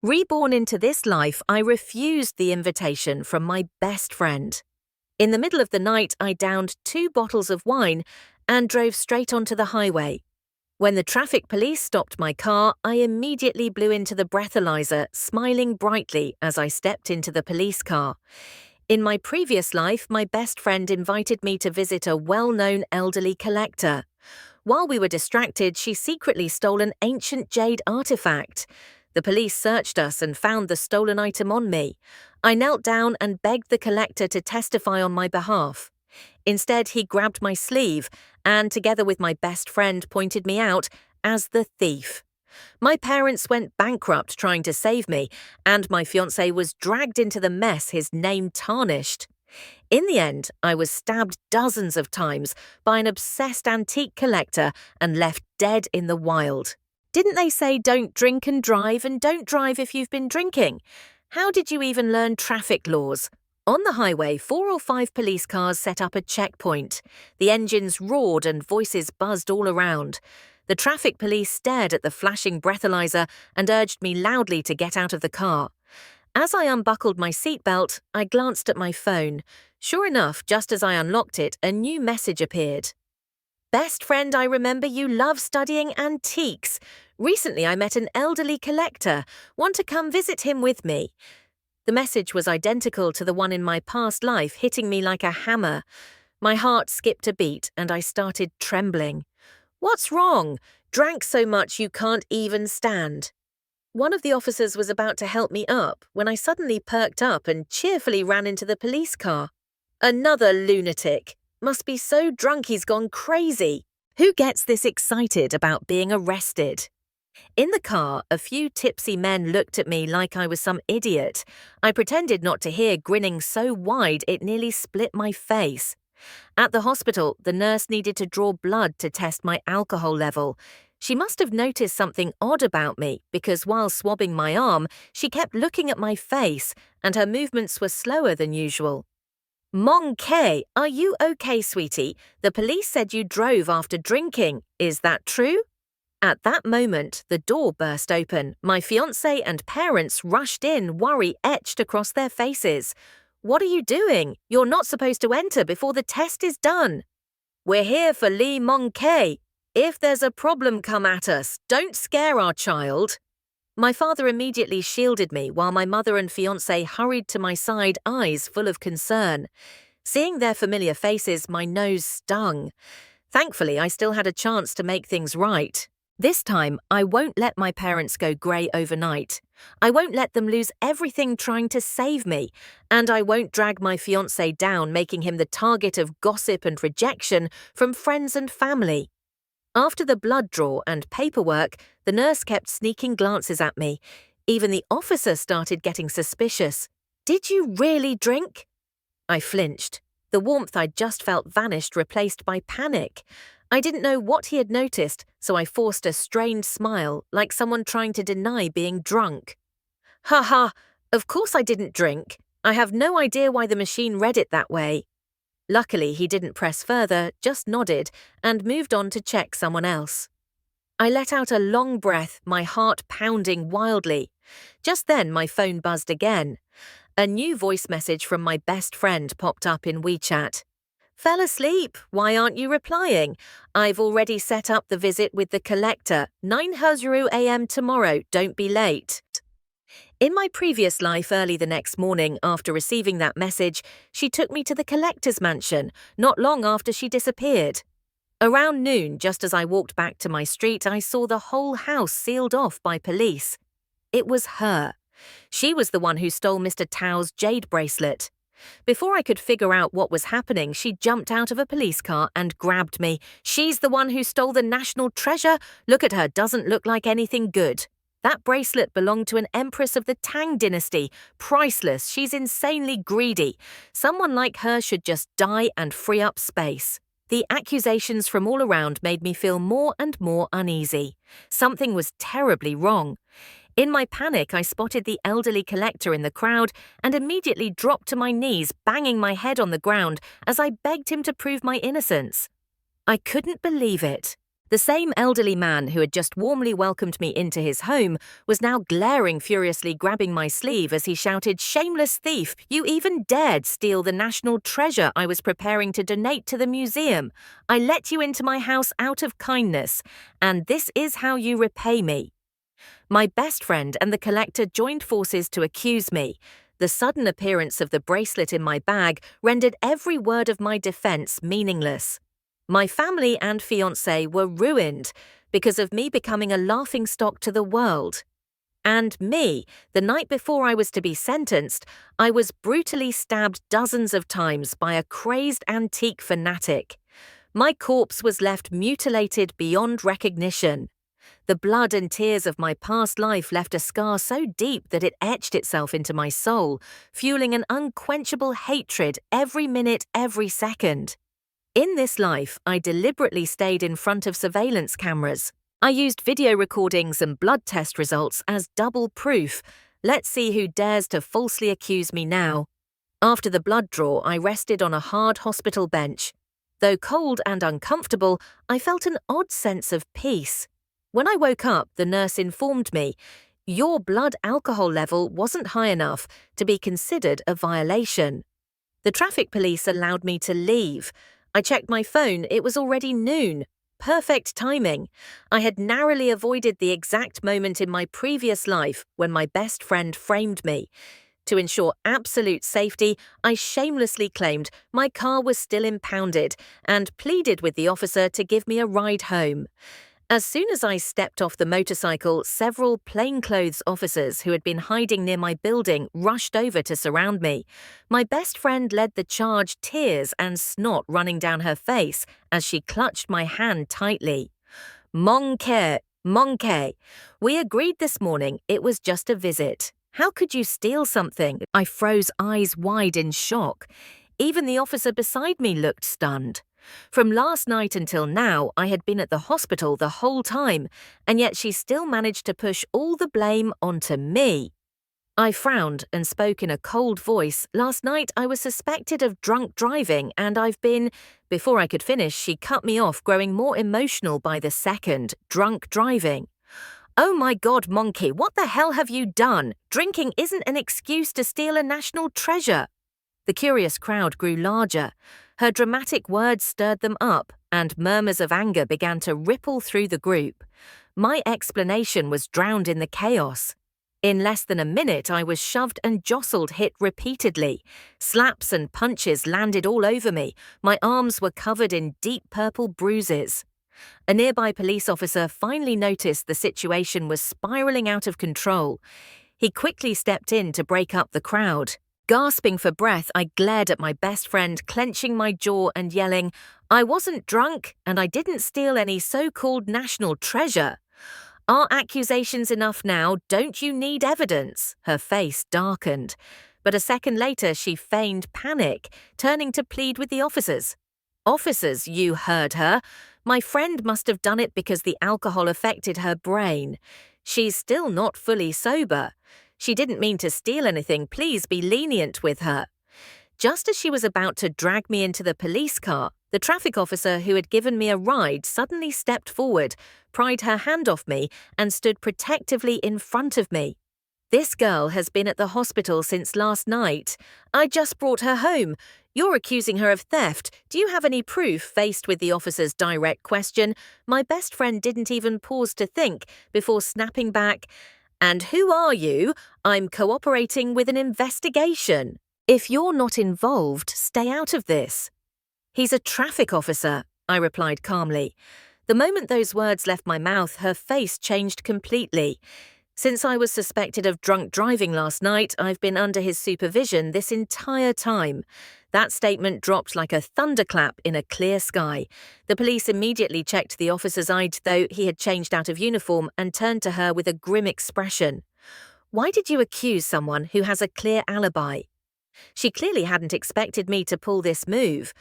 Reborn into this life, I refused the invitation from my best friend. In the middle of the night, I downed 2 bottles of wine and drove straight onto the highway. When the traffic police stopped my car, I immediately blew into the breathalyzer, smiling brightly as I stepped into the police car. In my previous life, my best friend invited me to visit a well-known elderly collector. While we were distracted, she secretly stole an ancient jade artifact. The police searched us and found the stolen item on me. I knelt down and begged the collector to testify on my behalf. Instead, he grabbed my sleeve and, together with my best friend, pointed me out as the thief. My parents went bankrupt trying to save me, and my fiancé was dragged into the mess his name tarnished. In the end, I was stabbed dozens of times by an obsessed antique collector and left dead in the wild. Didn't they say don't drink and don't drive if you've been drinking? How did you even learn traffic laws? On the highway, 4 or 5 police cars set up a checkpoint. The engines roared and voices buzzed all around. The traffic police stared at the flashing breathalyzer and urged me loudly to get out of the car. As I unbuckled my seatbelt, I glanced at my phone. Sure enough, just as I unlocked it, a new message appeared. Best friend, I remember you love studying antiques. Recently I met an elderly collector. Want to come visit him with me? The message was identical to the one in my past life, hitting me like a hammer. My heart skipped a beat and I started trembling. What's wrong? Drank so much you can't even stand. One of the officers was about to help me up when I suddenly perked up and cheerfully ran into the police car. Another lunatic. Must be so drunk he's gone crazy. Who gets this excited about being arrested? In the car, a few tipsy men looked at me like I was some idiot. I pretended not to hear, grinning so wide it nearly split my face. At the hospital, the nurse needed to draw blood to test my alcohol level. She must have noticed something odd about me because while swabbing my arm, she kept looking at my face and her movements were slower than usual. Monkey, are you okay, sweetie? The police said you drove after drinking. Is that true? At that moment, the door burst open. My fiancé and parents rushed in, worry etched across their faces. What are you doing? You're not supposed to enter before the test is done. We're here for Lee Monkey. If there's a problem, come at us. Don't scare our child. My father immediately shielded me while my mother and fiancé hurried to my side, eyes full of concern. Seeing their familiar faces, my nose stung. Thankfully, I still had a chance to make things right. This time, I won't let my parents go grey overnight. I won't let them lose everything trying to save me. And I won't drag my fiancé down, making him the target of gossip and rejection from friends and family. After the blood draw and paperwork, the nurse kept sneaking glances at me. Even the officer started getting suspicious. Did you really drink? I flinched. The warmth I'd just felt vanished, replaced by panic. I didn't know what he had noticed, so I forced a strained smile, like someone trying to deny being drunk. Ha ha, of course I didn't drink. I have no idea why the machine read it that way. Luckily, he didn't press further, just nodded, and moved on to check someone else. I let out a long breath, my heart pounding wildly. Just then, my phone buzzed again. A new voice message from my best friend popped up in WeChat. Fell asleep? Why aren't you replying? I've already set up the visit with the collector. 9:00 a.m. tomorrow, don't be late. In my previous life, early the next morning after receiving that message, she took me to the collector's mansion, not long after she disappeared. Around noon, just as I walked back to my street, I saw the whole house sealed off by police. It was her. She was the one who stole Mr. Tao's jade bracelet. Before I could figure out what was happening, she jumped out of a police car and grabbed me. She's the one who stole the national treasure. Look at her, doesn't look like anything good. That bracelet belonged to an empress of the Tang dynasty. Priceless. She's insanely greedy. Someone like her should just die and free up space. The accusations from all around made me feel more and more uneasy. Something was terribly wrong. In my panic, I spotted the elderly collector in the crowd and immediately dropped to my knees, banging my head on the ground as I begged him to prove my innocence. I couldn't believe it. The same elderly man who had just warmly welcomed me into his home was now glaring furiously, grabbing my sleeve as he shouted, "Shameless thief, you even dared steal the national treasure I was preparing to donate to the museum. I let you into my house out of kindness, and this is how you repay me." My best friend and the collector joined forces to accuse me. The sudden appearance of the bracelet in my bag rendered every word of my defense meaningless. My family and fiancé were ruined because of me becoming a laughingstock to the world. And me, the night before I was to be sentenced, I was brutally stabbed dozens of times by a crazed antique fanatic. My corpse was left mutilated beyond recognition. The blood and tears of my past life left a scar so deep that it etched itself into my soul, fueling an unquenchable hatred every minute, every second. In this life, I deliberately stayed in front of surveillance cameras. I used video recordings and blood test results as double proof. Let's see who dares to falsely accuse me now. After the blood draw, I rested on a hard hospital bench. Though cold and uncomfortable, I felt an odd sense of peace. When I woke up, the nurse informed me, "Your blood alcohol level wasn't high enough to be considered a violation." The traffic police allowed me to leave. I checked my phone, it was already noon. Perfect timing. I had narrowly avoided the exact moment in my previous life when my best friend framed me. To ensure absolute safety, I shamelessly claimed my car was still impounded and pleaded with the officer to give me a ride home. As soon as I stepped off the motorcycle, several plainclothes officers who had been hiding near my building rushed over to surround me. My best friend led the charge, tears and snot running down her face as she clutched my hand tightly. "Monke, Monke, we agreed this morning it was just a visit. How could you steal something?" I froze, eyes wide in shock. Even the officer beside me looked stunned. From last night until now, I had been at the hospital the whole time, and yet she still managed to push all the blame onto me. I frowned and spoke in a cold voice. "Last night I was suspected of drunk driving, and I've been—" Before I could finish, she cut me off, growing more emotional by the second. "Drunk driving. Oh my God, Monkey, what the hell have you done? Drinking isn't an excuse to steal a national treasure." The curious crowd grew larger. Her dramatic words stirred them up, and murmurs of anger began to ripple through the group. My explanation was drowned in the chaos. In less than a minute, I was shoved and jostled, hit repeatedly. Slaps and punches landed all over me. My arms were covered in deep purple bruises. A nearby police officer finally noticed the situation was spiraling out of control. He quickly stepped in to break up the crowd. Gasping for breath, I glared at my best friend, clenching my jaw and yelling, "I wasn't drunk, and I didn't steal any so-called national treasure. Are accusations enough now? Don't you need evidence?" Her face darkened. But a second later, she feigned panic, turning to plead with the officers. "Officers, you heard her. My friend must have done it because the alcohol affected her brain. She's still not fully sober. She didn't mean to steal anything. Please be lenient with her." Just as she was about to drag me into the police car, the traffic officer who had given me a ride suddenly stepped forward, pried her hand off me, and stood protectively in front of me. "This girl has been at the hospital since last night. I just brought her home. You're accusing her of theft. Do you have any proof?" Faced with the officer's direct question, my best friend didn't even pause to think before snapping back, "And who are you? I'm cooperating with an investigation. If you're not involved, stay out of this." "He's a traffic officer," I replied calmly. The moment those words left my mouth, her face changed completely. "Since I was suspected of drunk driving last night, I've been under his supervision this entire time." That statement dropped like a thunderclap in a clear sky. The police immediately checked the officer's eye, though he had changed out of uniform, and turned to her with a grim expression. "Why did you accuse someone who has a clear alibi?" She clearly hadn't expected me to pull this move.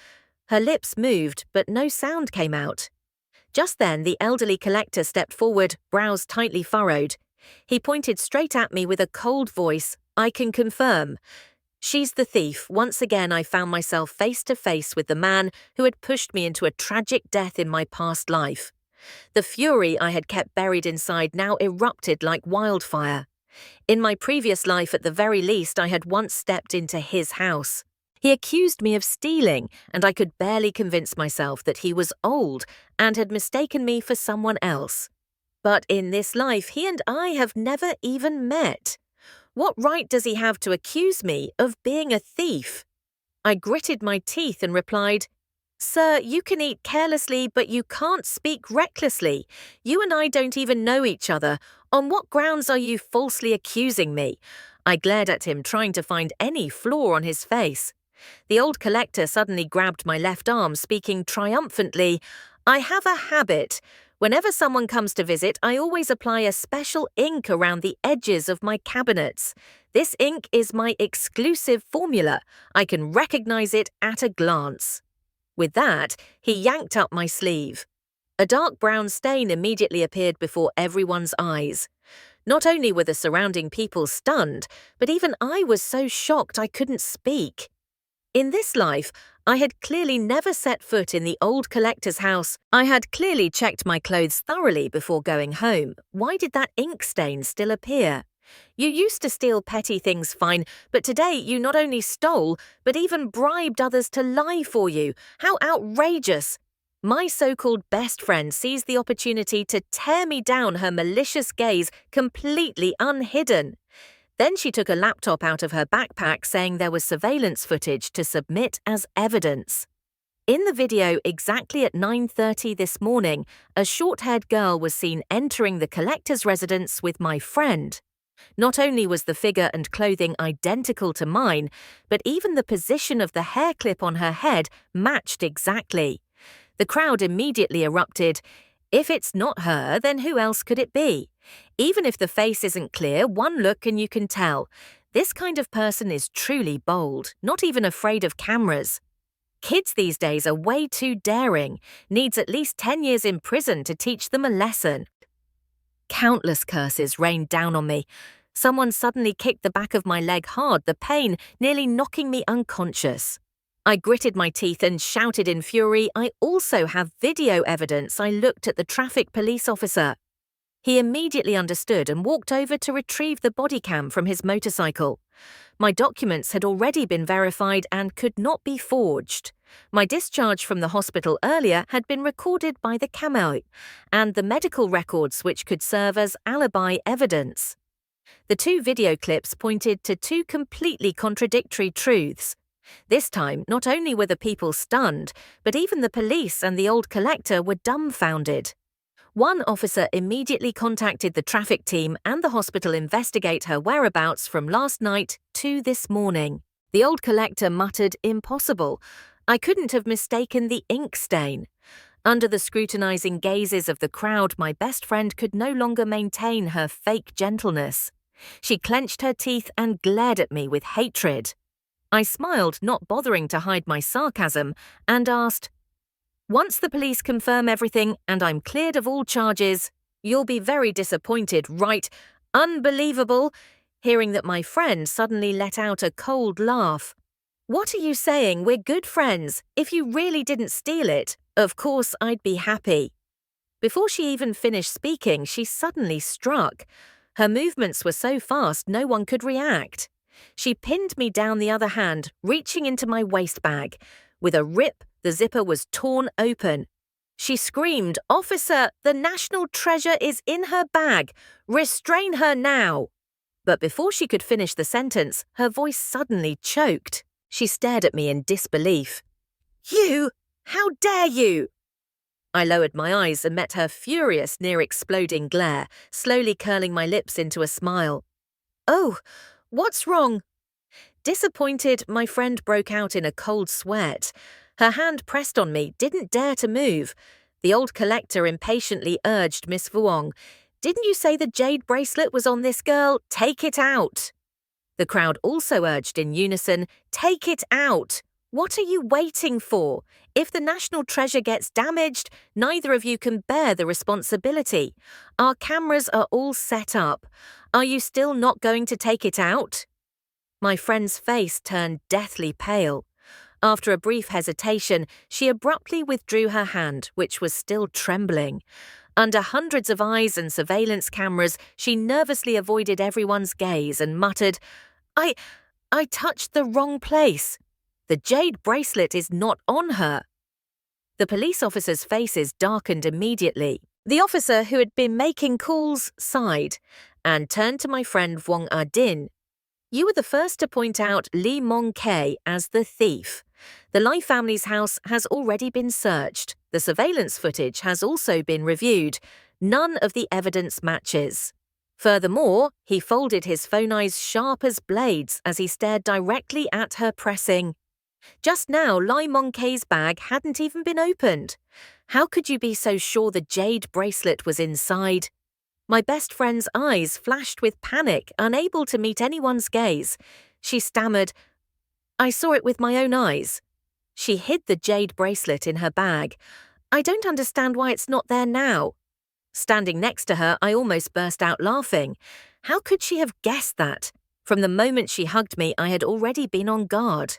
Her lips moved, but no sound came out. Just then, the elderly collector stepped forward, brows tightly furrowed. He pointed straight at me with a cold voice. "I can confirm. She's the thief." Once again, I found myself face to face with the man who had pushed me into a tragic death in my past life. The fury I had kept buried inside now erupted like wildfire. In my previous life, at the very least, I had once stepped into his house. He accused me of stealing, and I could barely convince myself that he was old and had mistaken me for someone else. But in this life, he and I have never even met. What right does he have to accuse me of being a thief? I gritted my teeth and replied, "Sir, you can eat carelessly, but you can't speak recklessly. You and I don't even know each other. On what grounds are you falsely accusing me?" I glared at him, trying to find any flaw on his face. The old collector suddenly grabbed my left arm, speaking triumphantly, "I have a habit. Whenever someone comes to visit, I always apply a special ink around the edges of my cabinets. This ink is my exclusive formula. I can recognize it at a glance." With that, he yanked up my sleeve. A dark brown stain immediately appeared before everyone's eyes. Not only were the surrounding people stunned, but even I was so shocked I couldn't speak. In this life, I had clearly never set foot in the old collector's house. I had clearly checked my clothes thoroughly before going home. Why did that ink stain still appear? You used to steal petty things fine, but today you not only stole, but even bribed others to lie for you. How outrageous! My so-called best friend seized the opportunity to tear me down, her malicious gaze completely unhidden. Then she took a laptop out of her backpack, saying there was surveillance footage to submit as evidence. In the video, exactly at 9:30 this morning, a short-haired girl was seen entering the collector's residence with my friend. Not only was the figure and clothing identical to mine, but even the position of the hair clip on her head matched exactly. The crowd immediately erupted. If it's not her, then who else could it be? Even if the face isn't clear, one look and you can tell. This kind of person is truly bold, not even afraid of cameras. Kids these days are way too daring, needs at least 10 years in prison to teach them a lesson. Countless curses rained down on me. Someone suddenly kicked the back of my leg hard, the pain nearly knocking me unconscious. I gritted my teeth and shouted in fury, "I also have video evidence." I looked at the traffic police officer. He immediately understood and walked over to retrieve the body cam from his motorcycle. My documents had already been verified and could not be forged. My discharge from the hospital earlier had been recorded by the camera, and the medical records which could serve as alibi evidence. The two video clips pointed to two completely contradictory truths. This time, not only were the people stunned, but even the police and the old collector were dumbfounded. One officer immediately contacted the traffic team and the hospital investigate her whereabouts from last night to this morning. The old collector muttered, "Impossible. I couldn't have mistaken the ink stain." Under the scrutinizing gazes of the crowd, my best friend could no longer maintain her fake gentleness. She clenched her teeth and glared at me with hatred. I smiled, not bothering to hide my sarcasm, and asked, "Once the police confirm everything and I'm cleared of all charges, you'll be very disappointed, right?" Unbelievable! Hearing that, my friend suddenly let out a cold laugh. "What are you saying? We're good friends. If you really didn't steal it, of course I'd be happy." Before she even finished speaking, she suddenly struck. Her movements were so fast no one could react. She pinned me down the other hand, reaching into my waist bag. With a rip, the zipper was torn open. She screamed, "Officer, the national treasure is in her bag. Restrain her now." But before she could finish the sentence, her voice suddenly choked. She stared at me in disbelief. "You! How dare you!" I lowered my eyes and met her furious, near-exploding glare, slowly curling my lips into a smile. "Oh, what's wrong?" Disappointed, my friend broke out in a cold sweat. Her hand pressed on me, didn't dare to move. The old collector impatiently urged Miss Vuong, "Didn't you say the jade bracelet was on this girl? Take it out." The crowd also urged in unison, "Take it out. What are you waiting for? If the national treasure gets damaged, neither of you can bear the responsibility. Our cameras are all set up. Are you still not going to take it out?" My friend's face turned deathly pale. After a brief hesitation, she abruptly withdrew her hand, which was still trembling. Under hundreds of eyes and surveillance cameras, she nervously avoided everyone's gaze and muttered, I touched the wrong place. The jade bracelet is not on her." The police officers' faces darkened immediately. The officer who had been making calls sighed and turned to my friend Wong Din. "You were the first to point out Lee Mong-kei as the thief. The Lai family's house has already been searched. The surveillance footage has also been reviewed. None of the evidence matches." Furthermore, he folded his phone eyes sharp as blades as he stared directly at her, pressing, "Just now, Lai Mong-kei's bag hadn't even been opened. How could you be so sure the jade bracelet was inside?" My best friend's eyes flashed with panic, unable to meet anyone's gaze. She stammered, "I saw it with my own eyes." She hid the jade bracelet in her bag. "I don't understand why it's not there now." Standing next to her, I almost burst out laughing. How could she have guessed that? From the moment she hugged me, I had already been on guard.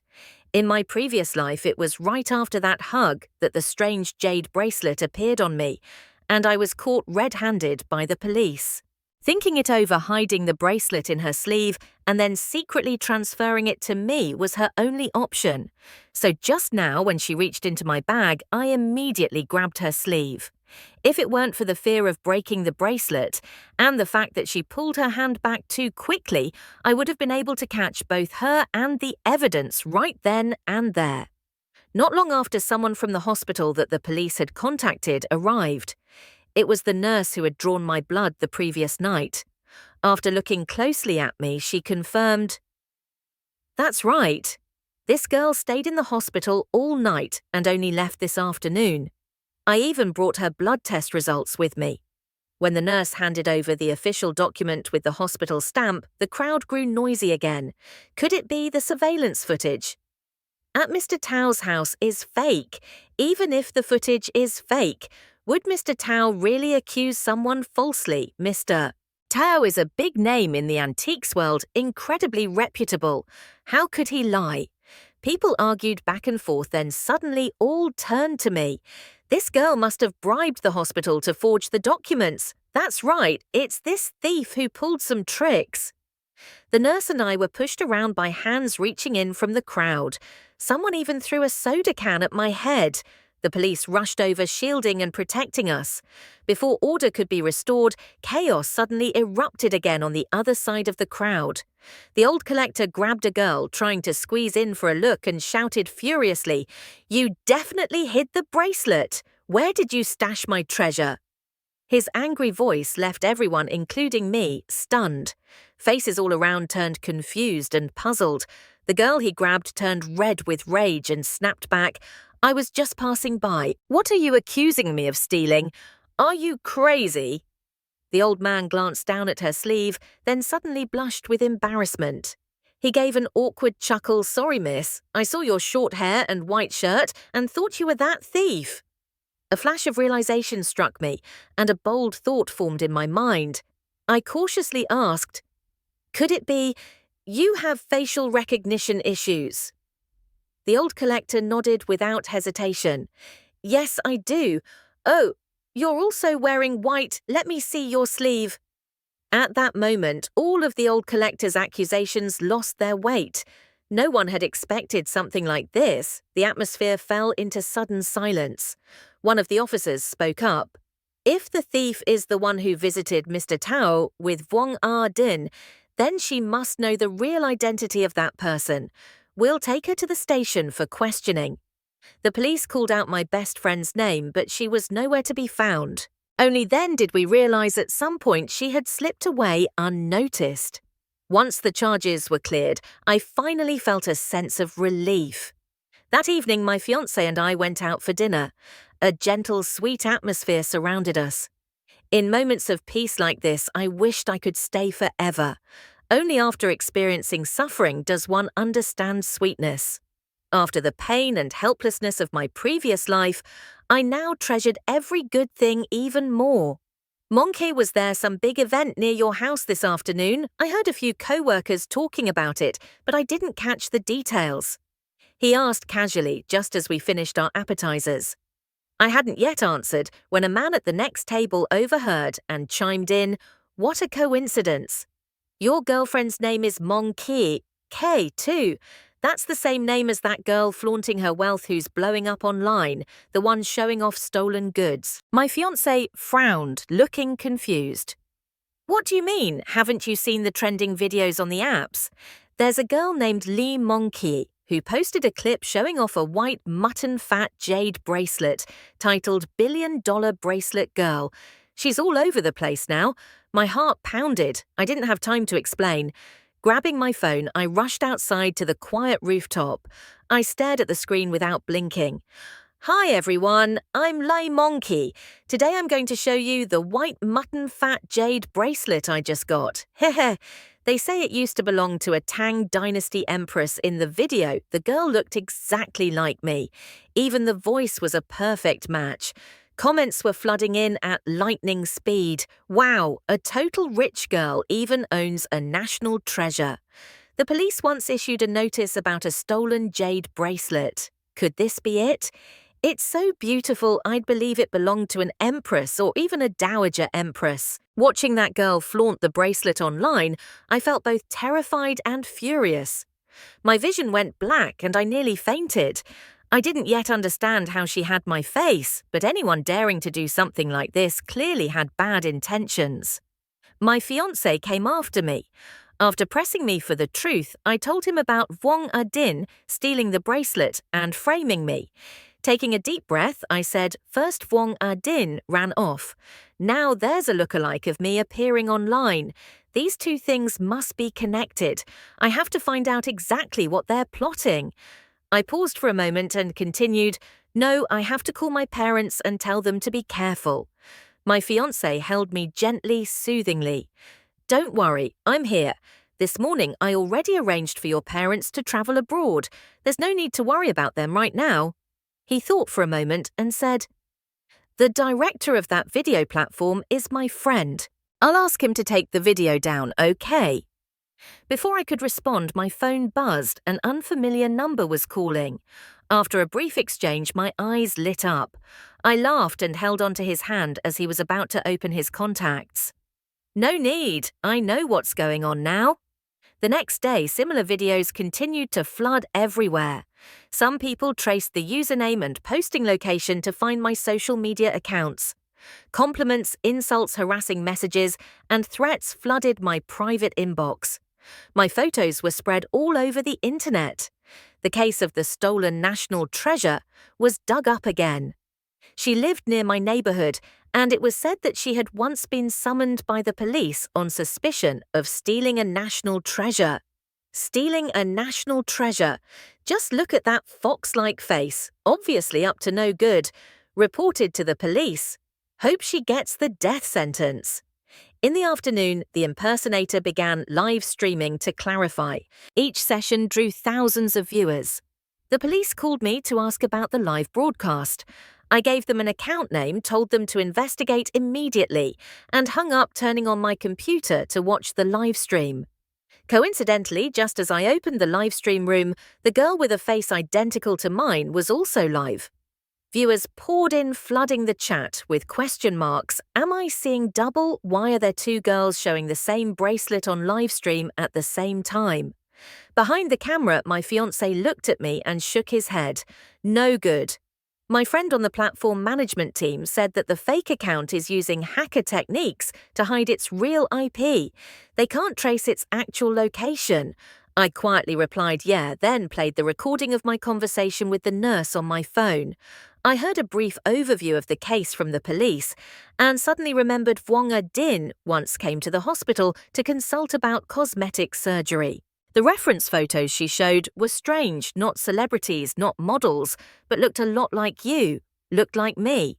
In my previous life, it was right after that hug that the strange jade bracelet appeared on me, and I was caught red-handed by the police. Thinking it over, hiding the bracelet in her sleeve and then secretly transferring it to me was her only option. So just now, when she reached into my bag, I immediately grabbed her sleeve. If it weren't for the fear of breaking the bracelet and the fact that she pulled her hand back too quickly, I would have been able to catch both her and the evidence right then and there. Not long after, someone from the hospital that the police had contacted arrived. It was the nurse who had drawn my blood the previous night. After looking closely at me, she confirmed, "That's right. This girl stayed in the hospital all night and only left this afternoon. I even brought her blood test results with me." When the nurse handed over the official document with the hospital stamp, the crowd grew noisy again. Could it be the surveillance footage? "At Mr. Tao's house is fake. Even if the footage is fake, would Mr. Tao really accuse someone falsely? Mr. Tao is a big name in the antiques world, incredibly reputable. How could he lie?" People argued back and forth, then suddenly all turned to me. "This girl must have bribed the hospital to forge the documents. That's right, it's this thief who pulled some tricks." The nurse and I were pushed around by hands reaching in from the crowd. Someone even threw a soda can at my head. The police rushed over, shielding and protecting us. Before order could be restored, chaos suddenly erupted again on the other side of the crowd. The old collector grabbed a girl, trying to squeeze in for a look, and shouted furiously, "You definitely hid the bracelet! Where did you stash my treasure?" His angry voice left everyone, including me, stunned. Faces all around turned confused and puzzled. The girl he grabbed turned red with rage and snapped back, "I was just passing by. What are you accusing me of stealing? Are you crazy?" The old man glanced down at her sleeve, then suddenly blushed with embarrassment. He gave an awkward chuckle. "Sorry, miss. I saw your short hair and white shirt and thought you were that thief." A flash of realization struck me, and a bold thought formed in my mind. I cautiously asked, "Could it be you have facial recognition issues?" The old collector nodded without hesitation. "Yes, I do. Oh, you're also wearing white. Let me see your sleeve." At that moment, all of the old collector's accusations lost their weight. No one had expected something like this. The atmosphere fell into sudden silence. One of the officers spoke up. "If the thief is the one who visited Mr. Tao with Wong Din, then she must know the real identity of that person. We'll take her to the station for questioning." The police called out my best friend's name, but she was nowhere to be found. Only then did we realize at some point she had slipped away unnoticed. Once the charges were cleared, I finally felt a sense of relief. That evening, my fiancé and I went out for dinner. A gentle, sweet atmosphere surrounded us. In moments of peace like this, I wished I could stay forever. Only after experiencing suffering does one understand sweetness. After the pain and helplessness of my previous life, I now treasured every good thing even more. "Monkey, was there some big event near your house this afternoon? I heard a few co-workers talking about it, but I didn't catch the details." He asked casually just as we finished our appetizers. I hadn't yet answered when a man at the next table overheard and chimed in, "What a coincidence. Your girlfriend's name is Mong Ki, K too. That's the same name as that girl flaunting her wealth who's blowing up online, the one showing off stolen goods." My fiancé frowned, looking confused. "What do you mean? Haven't you seen the trending videos on the apps? There's a girl named Lee Monkey who posted a clip showing off a white mutton fat jade bracelet titled $1 billion Bracelet Girl. She's all over the place now." My heart pounded. I didn't have time to explain. Grabbing my phone, I rushed outside to the quiet rooftop. I stared at the screen without blinking. "Hi everyone, I'm Lei Monkey. Today I'm going to show you the white mutton fat jade bracelet I just got. Heh. They say it used to belong to a Tang Dynasty empress. In the video, the girl looked exactly like me. Even the voice was a perfect match. Comments were flooding in at lightning speed. Wow, a total rich girl even owns a national treasure. The police once issued a notice about a stolen jade bracelet. Could this be it? It's so beautiful I'd believe it belonged to an empress or even a dowager empress. Watching that girl flaunt the bracelet online, I felt both terrified and furious. My vision went black and I nearly fainted. I didn't yet understand how she had my face, but anyone daring to do something like this clearly had bad intentions. My fiancé came after me. After pressing me for the truth, I told him about Wong Adin stealing the bracelet and framing me. Taking a deep breath, I said, first Wong Adin ran off. Now there's a lookalike of me appearing online. These two things must be connected. I have to find out exactly what they're plotting. I paused for a moment and continued, "No, I have to call my parents and tell them to be careful." My fiancé held me gently, soothingly. "Don't worry, I'm here. This morning I already arranged for your parents to travel abroad. There's no need to worry about them right now." He thought for a moment and said, "The director of that video platform is my friend. I'll ask him to take the video down, okay?" Before I could respond, my phone buzzed. An unfamiliar number was calling. After a brief exchange, my eyes lit up. I laughed and held onto his hand as he was about to open his contacts. "No need. I know what's going on now." The next day, similar videos continued to flood everywhere. Some people traced the username and posting location to find my social media accounts. Compliments, insults, harassing messages, and threats flooded my private inbox. My photos were spread all over the internet. The case of the stolen national treasure was dug up again. She lived near my neighborhood, and it was said that she had once been summoned by the police on suspicion of stealing a national treasure. Stealing a national treasure. Just look at that fox-like face, obviously up to no good. Reported to the police. Hope she gets the death sentence. In the afternoon, the impersonator began live streaming to clarify. Each session drew thousands of viewers. The police called me to ask about the live broadcast. I gave them an account name, told them to investigate immediately, and hung up, turning on my computer to watch the live stream. Coincidentally, just as I opened the live stream room, the girl with a face identical to mine was also live. Viewers poured in, flooding the chat with question marks. Am I seeing double? Why are there two girls showing the same bracelet on live stream at the same time? Behind the camera, my fiancé looked at me and shook his head. No good. My friend on the platform management team said that the fake account is using hacker techniques to hide its real IP. They can't trace its actual location. I quietly replied yeah, then played the recording of my conversation with the nurse on my phone. I heard a brief overview of the case from the police and suddenly remembered Wong Adin once came to the hospital to consult about cosmetic surgery. The reference photos she showed were strange, not celebrities, not models, but looked a lot like you, looked like me.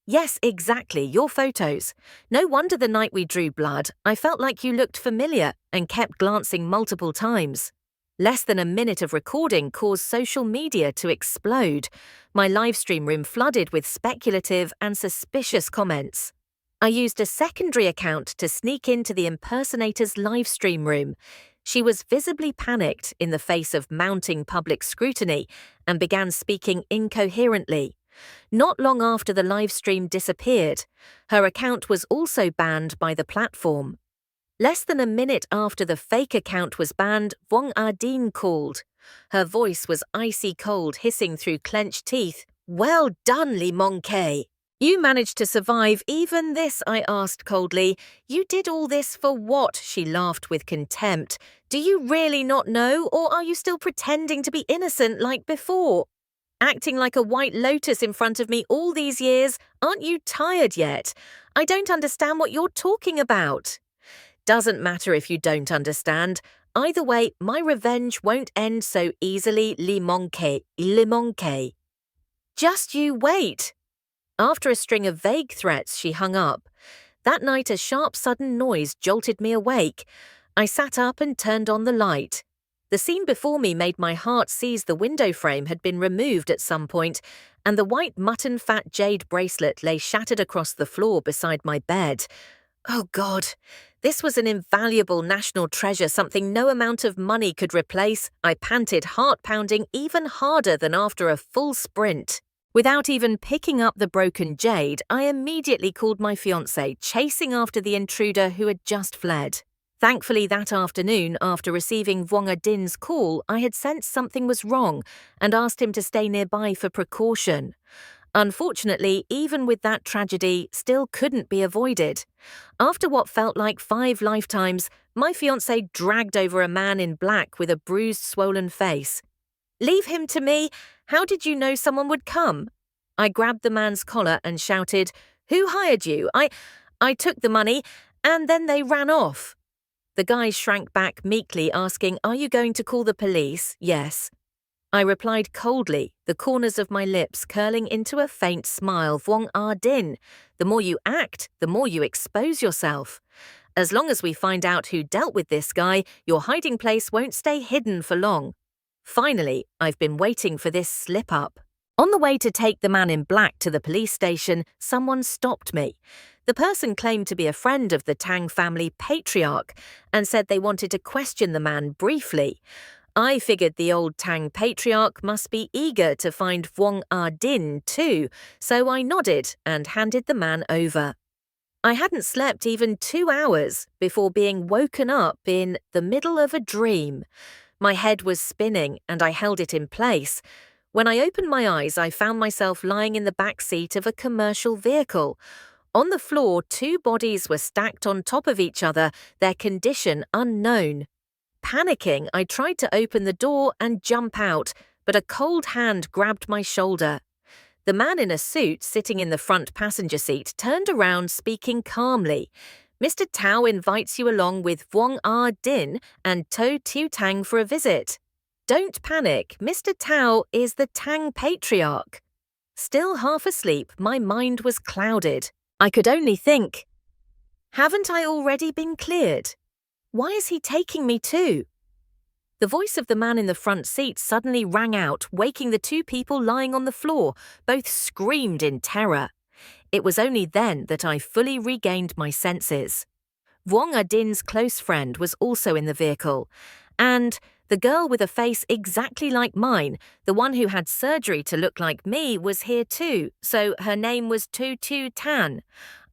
Yes, exactly, your photos. No wonder the night we drew blood, I felt like you looked familiar and kept glancing multiple times. Less than a minute of recording caused social media to explode. My livestream room flooded with speculative and suspicious comments. I used a secondary account to sneak into the impersonator's livestream room. She was visibly panicked in the face of mounting public scrutiny and began speaking incoherently. Not long after the live stream disappeared, her account was also banned by the platform. Less than a minute after the fake account was banned, Wong Ardeen called. Her voice was icy cold, hissing through clenched teeth. "Well done, Lee Mong-kei. You managed to survive even this," I asked coldly. "You did all this for what?" She laughed with contempt. "Do you really not know, or are you still pretending to be innocent like before? Acting like a white lotus in front of me all these years, aren't you tired yet? I don't understand what you're talking about." "Doesn't matter if you don't understand. Either way, my revenge won't end so easily, Lee Mong-kei. Just you wait." After a string of vague threats, she hung up. That night, a sharp, sudden noise jolted me awake. I sat up and turned on the light. The scene before me made my heart seize. The window frame had been removed at some point, and the white mutton fat jade bracelet lay shattered across the floor beside my bed. Oh God, this was an invaluable national treasure, something no amount of money could replace. I panted, heart pounding even harder than after a full sprint. Without even picking up the broken jade, I immediately called my fiancé, chasing after the intruder who had just fled. Thankfully, that afternoon, after receiving Wong Ardeen's call, I had sensed something was wrong and asked him to stay nearby for precaution. Unfortunately, even with that tragedy, still couldn't be avoided. After what felt like 5 lifetimes, my fiancé dragged over a man in black with a bruised, swollen face. "Leave him to me. How did you know someone would come?" I grabbed the man's collar and shouted, "Who hired you? I took the money, and then they ran off." The guy shrank back meekly, asking, "Are you going to call the police?" "Yes." I replied coldly, the corners of my lips curling into a faint smile. "Wong Ardeen, the more you act, the more you expose yourself. As long as we find out who dealt with this guy, your hiding place won't stay hidden for long." Finally, I've been waiting for this slip-up. On the way to take the man in black to the police station, someone stopped me. The person claimed to be a friend of the Tang family patriarch and said they wanted to question the man briefly. I figured the old Tang patriarch must be eager to find Wong Ardeen too, so I nodded and handed the man over. I hadn't slept even 2 hours before being woken up in the middle of a dream. My head was spinning and I held it in place. When I opened my eyes, I found myself lying in the back seat of a commercial vehicle. On the floor, 2 bodies were stacked on top of each other, their condition unknown. Panicking, I tried to open the door and jump out, but a cold hand grabbed my shoulder. The man in a suit sitting in the front passenger seat turned around, speaking calmly. "Mr. Tao invites you along with Wong Ardeen and To Tu Tang for a visit. Don't panic, Mr. Tao is the Tang patriarch." Still half asleep, my mind was clouded. I could only think, haven't I already been cleared? Why is he taking me too? The voice of the man in the front seat suddenly rang out, waking the 2 people lying on the floor. Both screamed in terror. It was only then that I fully regained my senses. Wong Ardeen's close friend was also in the vehicle, and the girl with a face exactly like mine, the one who had surgery to look like me, was here too, so her name was To Tu Tan.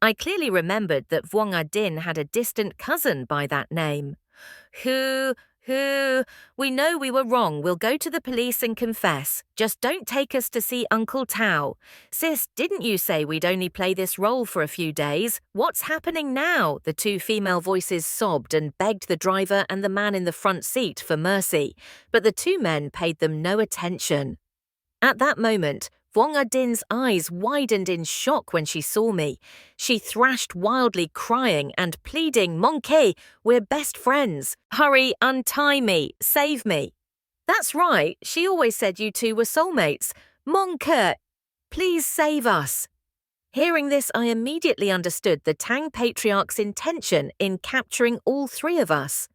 I clearly remembered that Wong Ardeen had a distant cousin by that name. Who, we know we were wrong. We'll go to the police and confess. Just don't take us to see Uncle Tao. Sis, didn't you say we'd only play this role for a few days? What's happening now?" The 2 female voices sobbed and begged the driver and the man in the front seat for mercy, but the 2 men paid them no attention. At that moment, Wong Ardeen's eyes widened in shock when she saw me. She thrashed wildly, crying and pleading, "Mong-kei, we're best friends. Hurry, untie me, save me." "That's right, she always said you 2 were soulmates. Mong-kei, please save us." Hearing this, I immediately understood the Tang patriarch's intention in capturing all 3 of us.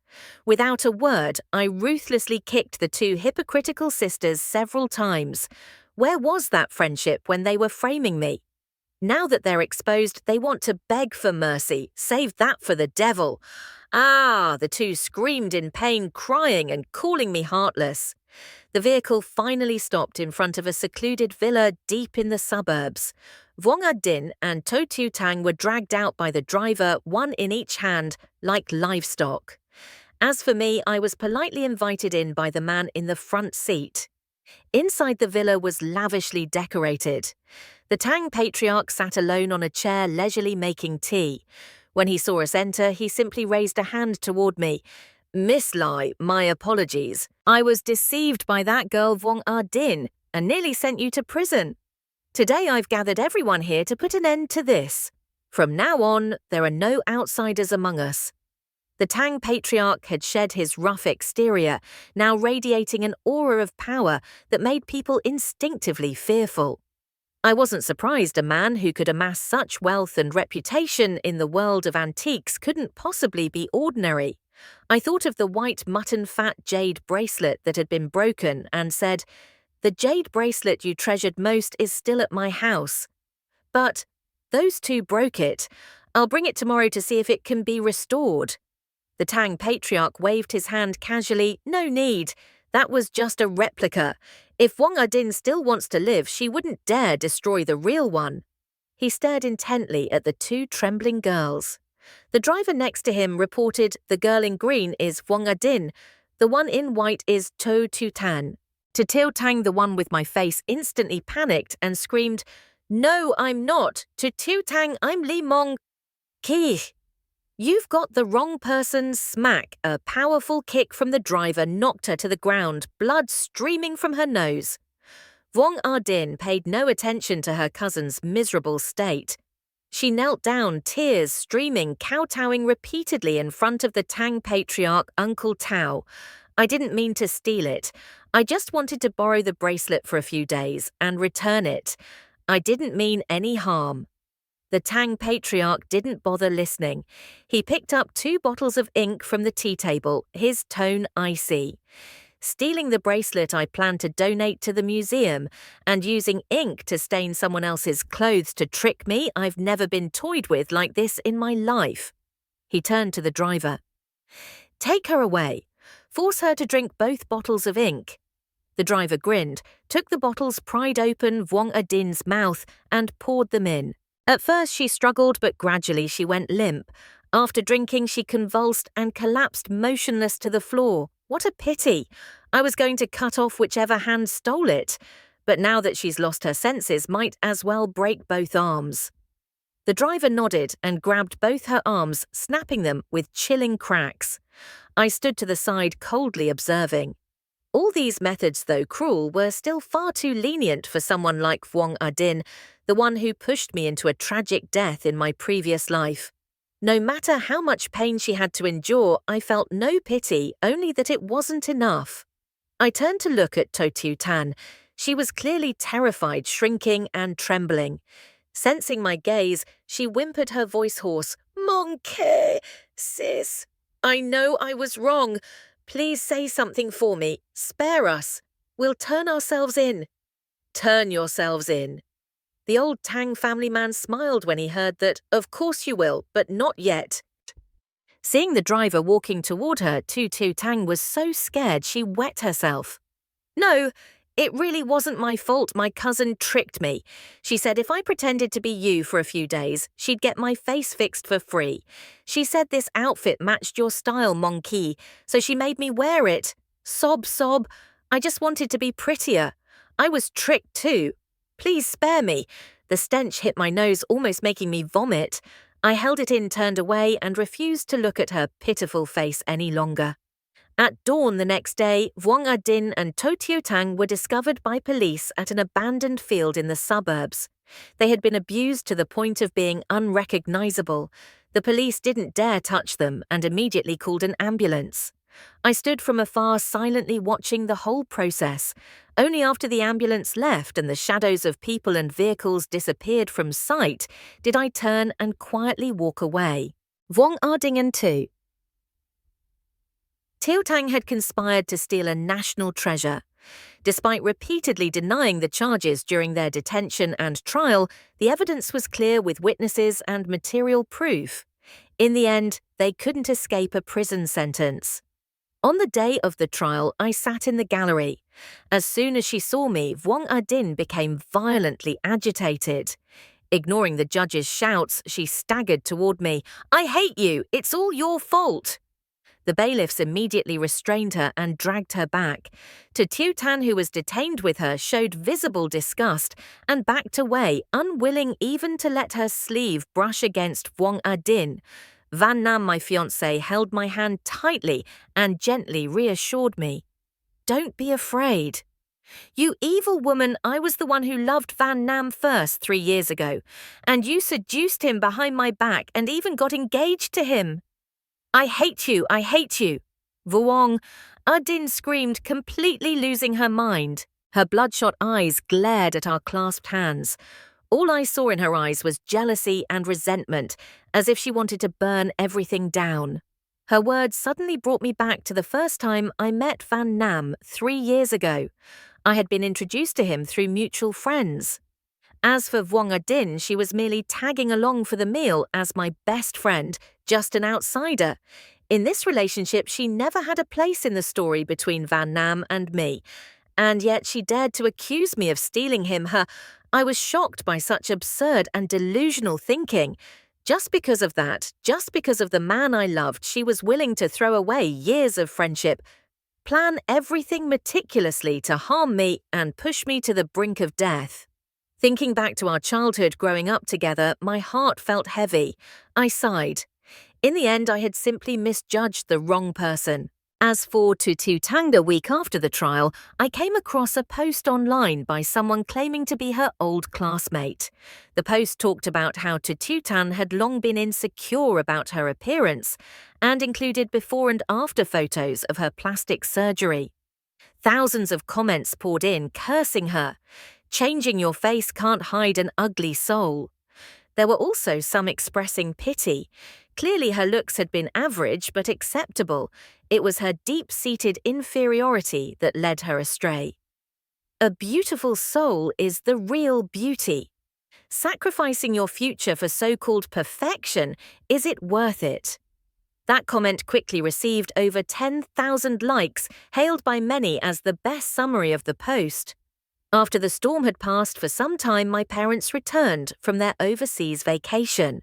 Without a word, I ruthlessly kicked the 2 hypocritical sisters several times. Where was that friendship when they were framing me? Now that they're exposed, they want to beg for mercy. Save that for the devil. Ah, the two screamed in pain, crying and calling me heartless. The vehicle finally stopped in front of a secluded villa deep in the suburbs. Vuong Din and To Tiu Tang were dragged out by the driver, one in each hand, like livestock. As for me, I was politely invited in by the man in the front seat. Inside the villa was lavishly decorated. The Tang patriarch sat alone on a chair leisurely making tea. When he saw us enter, he simply raised a hand toward me. "Miss Lai, my apologies. I was deceived by that girl Vuong Din and nearly sent you to prison. Today I've gathered everyone here to put an end to this. From now on, there are no outsiders among us." The Tang patriarch had shed his rough exterior, now radiating an aura of power that made people instinctively fearful. I wasn't surprised a man who could amass such wealth and reputation in the world of antiques couldn't possibly be ordinary. I thought of the white mutton fat jade bracelet that had been broken and said, "The jade bracelet you treasured most is still at my house. But those two broke it. I'll bring it tomorrow to see if it can be restored." The Tang patriarch waved his hand casually. "No need. That was just a replica. If Vuong Din still wants to live, she wouldn't dare destroy the real one." He stared intently at the two trembling girls. The driver next to him reported the girl in green is Vuong Din, the one in white is To Tiu Tang. To Tiu Tang, the one with my face, instantly panicked and screamed, "No, I'm not. To Tiu Tang, I'm Li Mong Ki." "You've got the wrong person." Smack! A powerful kick from the driver knocked her to the ground, blood streaming from her nose. Vuong Din paid no attention to her cousin's miserable state. She knelt down, tears streaming, kowtowing repeatedly in front of the Tang patriarch, Uncle Tao. "I didn't mean to steal it. I just wanted to borrow the bracelet for a few days and return it. I didn't mean any harm." The Tang patriarch didn't bother listening. He picked up 2 bottles of ink from the tea table, his tone icy. "Stealing the bracelet I planned to donate to the museum, and using ink to stain someone else's clothes to trick me, I've never been toyed with like this in my life." He turned to the driver. "Take her away. Force her to drink both bottles of ink." The driver grinned, took the bottles, pried open Vuong Din's mouth, and poured them in. At first she struggled, but gradually she went limp. After drinking, she convulsed and collapsed motionless to the floor. What a pity! I was going to cut off whichever hand stole it. But now that she's lost her senses, might as well break both arms. The driver nodded and grabbed both her arms, snapping them with chilling cracks. I stood to the side, coldly observing. All these methods, though cruel, were still far too lenient for someone like Vuong Din, the one who pushed me into a tragic death in my previous life. No matter how much pain she had to endure, I felt no pity, only that it wasn't enough. I turned to look at To Tiu Tang. She was clearly terrified, shrinking and trembling. Sensing my gaze, she whimpered, her voice hoarse. "Monkey, sis, I know I was wrong. Please say something for me. Spare us. We'll turn ourselves in." "Turn yourselves in." The old Tang family man smiled when he heard that. "Of course you will, but not yet." Seeing the driver walking toward her, To Tiu Tang was so scared she wet herself. "No, it really wasn't my fault. My cousin tricked me. She said if I pretended to be you for a few days, she'd get my face fixed for free. She said this outfit matched your style, Monkey, so she made me wear it. Sob, sob. I just wanted to be prettier. I was tricked too. Please spare me." The stench hit my nose, almost making me vomit. I held it in, turned away, and refused to look at her pitiful face any longer. At dawn the next day, Vuong Din and To Tiu Tang were discovered by police at an abandoned field in the suburbs. They had been abused to the point of being unrecognizable. The police didn't dare touch them and immediately called an ambulance. I stood from afar, silently watching the whole process. Only after the ambulance left and the shadows of people and vehicles disappeared from sight did I turn and quietly walk away. Vuong Din too. Tiu Tang had conspired to steal a national treasure. Despite repeatedly denying the charges during their detention and trial, the evidence was clear with witnesses and material proof. In the end, they couldn't escape a prison sentence. On the day of the trial, I sat in the gallery. As soon as she saw me, Wong Adin became violently agitated. Ignoring the judge's shouts, she staggered toward me. "I hate you! It's all your fault!" The bailiffs immediately restrained her and dragged her back. Tu Tan, who was detained with her, showed visible disgust and backed away, unwilling even to let her sleeve brush against Wong Adin. Van Nam, my fiancé, held my hand tightly and gently reassured me. "Don't be afraid." "You evil woman, I was the one who loved Van Nam first 3 years ago, and you seduced him behind my back and even got engaged to him." "I hate you, I hate you." Vuong Adin screamed, completely losing her mind. Her bloodshot eyes glared at our clasped hands. All I saw in her eyes was jealousy and resentment, as if she wanted to burn everything down. Her words suddenly brought me back to the first time I met Van Nam 3 years ago. I had been introduced to him through mutual friends. As for Vuong Adin, she was merely tagging along for the meal as my best friend, just an outsider. In this relationship, she never had a place in the story between Van Nam and me, and yet she dared to accuse me of stealing him. I was shocked by such absurd and delusional thinking. Just because of that, just because of the man I loved, she was willing to throw away years of friendship, plan everything meticulously to harm me and push me to the brink of death. Thinking back to our childhood growing up together, my heart felt heavy. I sighed. In the end, I had simply misjudged the wrong person. As for Tu Tang, the week after the trial, I came across a post online by someone claiming to be her old classmate. The post talked about how Tu Tan had long been insecure about her appearance and included before and after photos of her plastic surgery. Thousands of comments poured in, cursing her. "Changing your face can't hide an ugly soul." There were also some expressing pity. Clearly her looks had been average but acceptable. It was her deep-seated inferiority that led her astray. A beautiful soul is the real beauty. Sacrificing your future for so-called perfection, is it worth it? That comment quickly received over 10,000 likes, hailed by many as the best summary of the post. After the storm had passed for some time, my parents returned from their overseas vacation.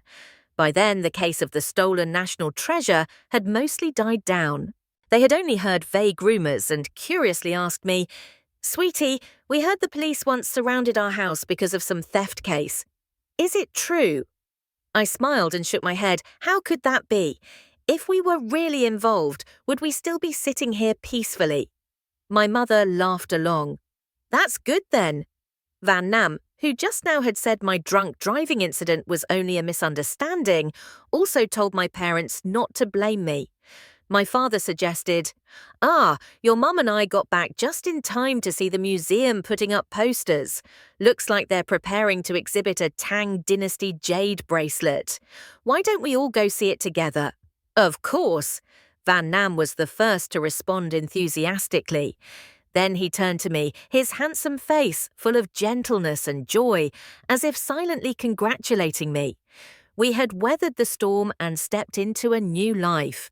By then, the case of the stolen national treasure had mostly died down. They had only heard vague rumors and curiously asked me, "Sweetie, we heard the police once surrounded our house because of some theft case. Is it true?" I smiled and shook my head. How could that be? If we were really involved, would we still be sitting here peacefully? My mother laughed along. "That's good then." Van Nam, who just now had said my drunk driving incident was only a misunderstanding, also told my parents not to blame me. My father suggested, "Your mum and I got back just in time to see the museum putting up posters. Looks like they're preparing to exhibit a Tang Dynasty jade bracelet. Why don't we all go see it together?" "Of course." Van Nam was the first to respond enthusiastically. Then he turned to me, his handsome face full of gentleness and joy, as if silently congratulating me. We had weathered the storm and stepped into a new life.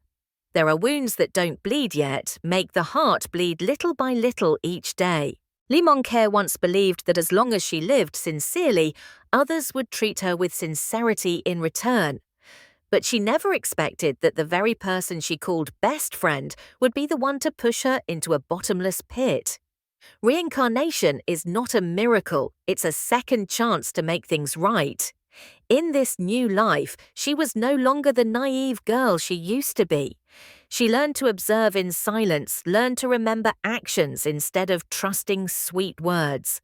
There are wounds that don't bleed yet, make the heart bleed little by little each day. Lee Mong-Kea once believed that as long as she lived sincerely, others would treat her with sincerity in return. But she never expected that the very person she called best friend would be the one to push her into a bottomless pit. Reincarnation is not a miracle, it's a second chance to make things right. In this new life, she was no longer the naive girl she used to be. She learned to observe in silence, learned to remember actions instead of trusting sweet words.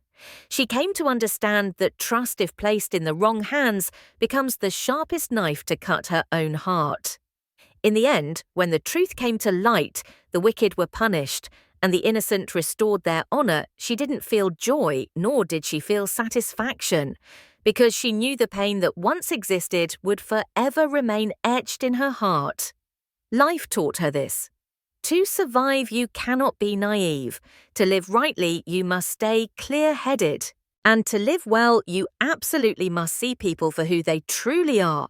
She came to understand that trust, if placed in the wrong hands, becomes the sharpest knife to cut her own heart. In the end, when the truth came to light, the wicked were punished, and the innocent restored their honor, she didn't feel joy, nor did she feel satisfaction, because she knew the pain that once existed would forever remain etched in her heart. Life taught her this. To survive, you cannot be naive. To live rightly, you must stay clear-headed. And to live well, you absolutely must see people for who they truly are.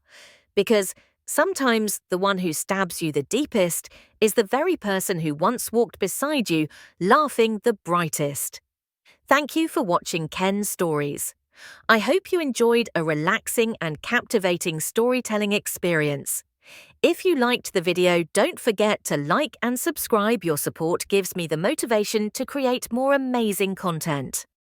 Because Sometimes the one who stabs you the deepest is the very person who once walked beside you, laughing the brightest. Thank you for watching Ken's Stories. I hope you enjoyed a relaxing and captivating storytelling experience. If you liked the video, don't forget to like and subscribe. Your support gives me the motivation to create more amazing content.